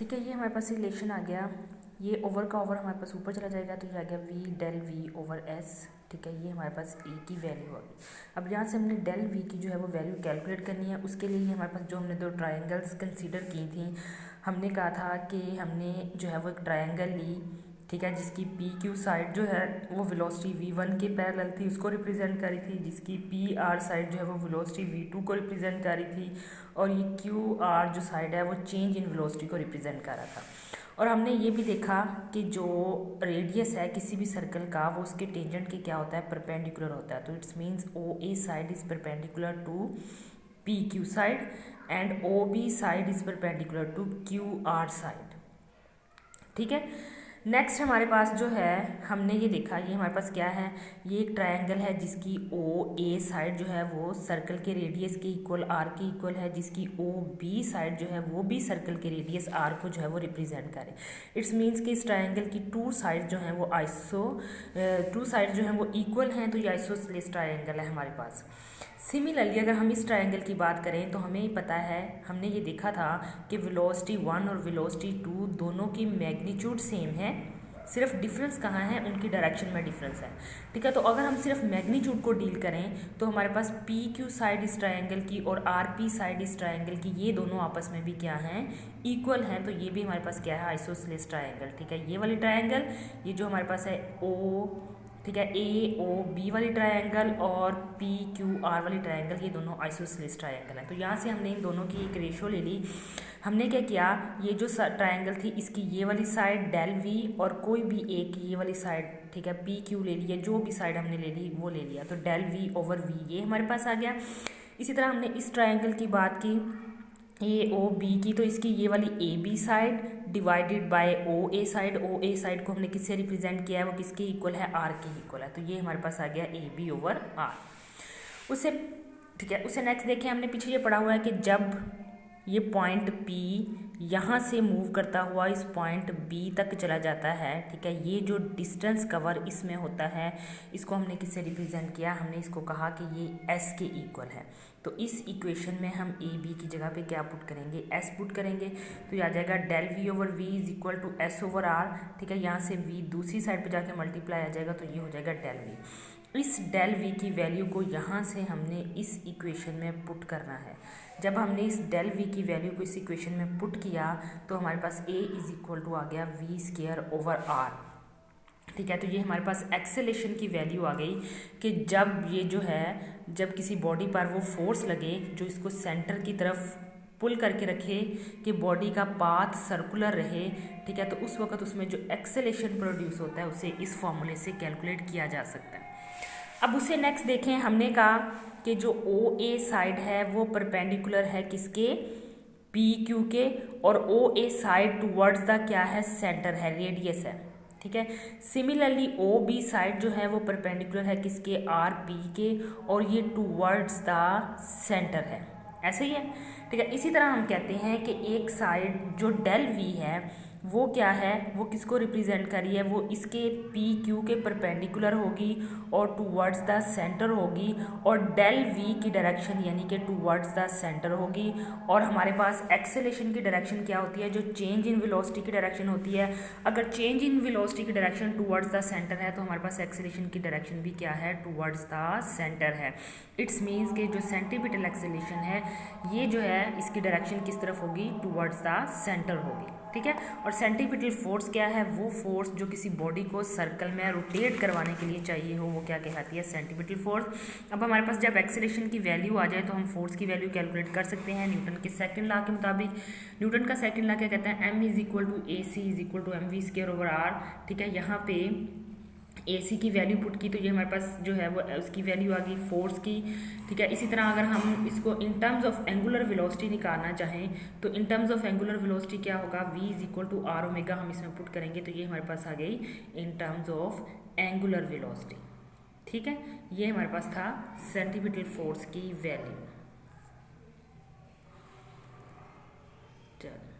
ठीक है, ये हमारे पास रिलेशन आ गया। ये ओवर का ओवर हमारे पास ऊपर चला जाएगा तो ये आ गया V del V over S. ठीक है, ये हमारे पास ए की वैल्यू आ गई। अब यहाँ से हमने डेल वी की जो है वो वैल्यू कैलकुलेट करनी है। उसके लिए ये हमारे पास जो हमने दो ट्रायंगल्स कंसीडर की थी, हमने कहा था कि हमने जो है वो एक ट्रायंगल ली, ठीक है, जिसकी पी क्यू साइड जो है वो वेलोसिटी v1 के पैरेलल थी, उसको रिप्रेजेंट करी थी, जिसकी पी आर साइड जो है वो वेलोसिटी v2 को रिप्रेजेंट करी थी, और ये क्यू आर जो साइड है वो चेंज इन वेलोसिटी को रिप्रेजेंट कर रहा था। और हमने ये भी देखा कि जो रेडियस है किसी भी सर्कल का वो उसके टेंजेंट के क्या होता है, परपेंडिकुलर होता है। तो it's means O A side is perpendicular to P Q side and O B side is perpendicular to Q R side. ठीक है, नेक्स्ट हमारे पास जो है हमने ये देखा, ये हमारे पास क्या है, ये एक ट्रायंगल है जिसकी ओ ए साइड जो है वो सर्कल के रेडियस के इक्वल आर के इक्वल है, जिसकी ओ बी साइड जो है वो भी सर्कल के रेडियस आर को जो है वो रिप्रेजेंट करे। इट्स मीन्स कि इस ट्रायंगल की टू साइड जो हैं वो टू साइड जो हैं वो इक्वल हैं, तो ये आइसोसेलेस ट्रायंगल है हमारे पास। सिमिलरली अगर हम इस ट्रायंगल की बात करें तो हमें पता है, हमने ये देखा था कि वेलोसिटी 1 और वेलोसिटी 2 दोनों की मैग्नीट्यूड सेम है, सिर्फ डिफरेंस कहाँ है, उनकी डायरेक्शन में डिफरेंस है। ठीक है, तो अगर हम सिर्फ मैग्नीट्यूड को डील करें तो हमारे पास पी क्यू साइड इस ट्रायंगल की और आर पी साइड इस ट्रायंगल की, ये दोनों आपस में भी क्या हैं, इक्वल हैं। तो ये भी हमारे पास क्या है, आइसोसेलेस ट्रायंगल। ठीक है, ये वाली ट्रायंगल, ये जो हमारे पास है ओ, ठीक है, ए ओ बी वाली ट्रायंगल और पी क्यू आर वाली ट्रायंगल, ये दोनों आइसोसेलेस ट्रायंगल हैं। तो यहाँ से हमने इन दोनों की एक रेशो ले ली। हमने क्या किया, ये जो ट्रायंगल थी इसकी ये वाली साइड डेल वी और कोई भी एक ये वाली साइड, ठीक है, पी क्यू ले लिया, जो भी साइड हमने ले ली वो ले लिया, तो डेल वी ओवर वी ये हमारे पास आ गया। इसी तरह हमने इस ट्रायंगल की बात की ए ओ बी की, तो इसकी ये वाली A B side divided by O A side को हमने किससे रिप्रेजेंट किया है, वो किसके इक्वल है, आर के इक्वल है। तो ये हमारे पास आ गया ए बी ओवर आर। उसे ठीक है, उसे नेक्स्ट देखें, हमने पीछे ये पढ़ा हुआ है कि जब ये पॉइंट P यहाँ से मूव करता हुआ इस पॉइंट B तक चला जाता है, ठीक है, ये जो डिस्टेंस कवर इसमें होता है, इसको हमने किससे रिप्रेजेंट किया, हमने इसको कहा कि ये S के इक्वल है। तो इस इक्वेशन में हम ए बी की जगह पे क्या पुट करेंगे, S पुट करेंगे। तो ये आ जाएगा del V over V is equal to S over R. ठीक है, यहाँ से V दूसरी साइड पे जाके मल्टीप्लाई आ जाएगा, तो ये हो जाएगा डेल वी। इस डेल वी की वैल्यू को यहाँ से हमने इस इक्वेशन में पुट करना है। जब हमने इस डेल वी की वैल्यू को इस इक्वेशन में पुट किया तो हमारे पास ए इज इक्वल टू आ गया वी स्क्वायर ओवर आर। ठीक है, तो ये हमारे पास एक्सेलेरेशन की वैल्यू आ गई कि जब ये जो है, जब किसी बॉडी पर वो फोर्स लगे जो इसको सेंटर की तरफ पुल करके रखे कि बॉडी का पाथ सर्कुलर रहे, ठीक है, तो उस वक्त उसमें जो एक्सेलेरेशन प्रोड्यूस होता है उसे इस फॉर्मूले से कैलकुलेट किया जा सकता है। अब उसे नेक्स्ट देखें, हमने कहा कि जो ओ ए साइड है वो परपेंडिकुलर है किसके, पी क्यू के, और ओ ए साइड टूवर्ड्स द क्या है, सेंटर है, रेडियस है। ठीक है, सिमिलरली ओ बी साइड जो है वो परपेंडिकुलर है किसके, आर पी के, और ये टूवर्ड्स द सेंटर है, ऐसे ही है। ठीक है, इसी तरह हम कहते हैं कि एक साइड जो डेल वी है वो क्या है, वो किसको रिप्रेजेंट कर रही है, वो इसके पी क्यू के परपेंडिकुलर होगी और टूवर्ड्स द सेंटर होगी, और डेल वी की डायरेक्शन यानी कि टूवर्ड्स द सेंटर होगी। और हमारे पास एक्सेलेरेशन की डायरेक्शन क्या होती है, जो चेंज इन वेलोसिटी की डायरेक्शन होती है। अगर चेंज इन वेलोसिटी की डायरेक्शन टूवर्ड्स द सेंटर है तो हमारे पास एक्सेलेरेशन की डायरेक्शन भी क्या है, टूवर्ड्स द सेंटर है। इट्स मीन्स के जो सेंटीपिटल एक्सेलेरेशन है ये जो है इसकी डायरेक्शन किस तरफ होगी, टूवर्ड्स द सेंटर होगी। ठीक है, और सेंटीपिटल फोर्स क्या है, वो फोर्स जो किसी बॉडी को सर्कल में रोटेट करवाने के लिए चाहिए हो वो क्या कहलाती है, सेंटीपिटल फोर्स। अब हमारे पास जब एक्सेलेरेशन की वैल्यू आ जाए तो हम फोर्स की वैल्यू कैलकुलेट कर सकते हैं न्यूटन के सेकंड लॉ के मुताबिक। न्यूटन का सेकंड लॉ क्या कहता है, M is equal to A C is equal to M V square over R. ठीक है, यहाँ पे ए सी की वैल्यू पुट की तो ये हमारे पास जो है वो उसकी वैल्यू आ गई फोर्स की। ठीक है, इसी तरह अगर हम इसको in terms of angular velocity निकालना चाहें तो in terms of angular velocity क्या होगा, v is equal to R omega, हम इसमें पुट करेंगे तो ये हमारे पास आ गई इन टर्म्स ऑफ एंगुलर वेलोसिटी। ठीक है, ये हमारे पास था सेंटीपिटल फोर्स की वैल्यू। चलो।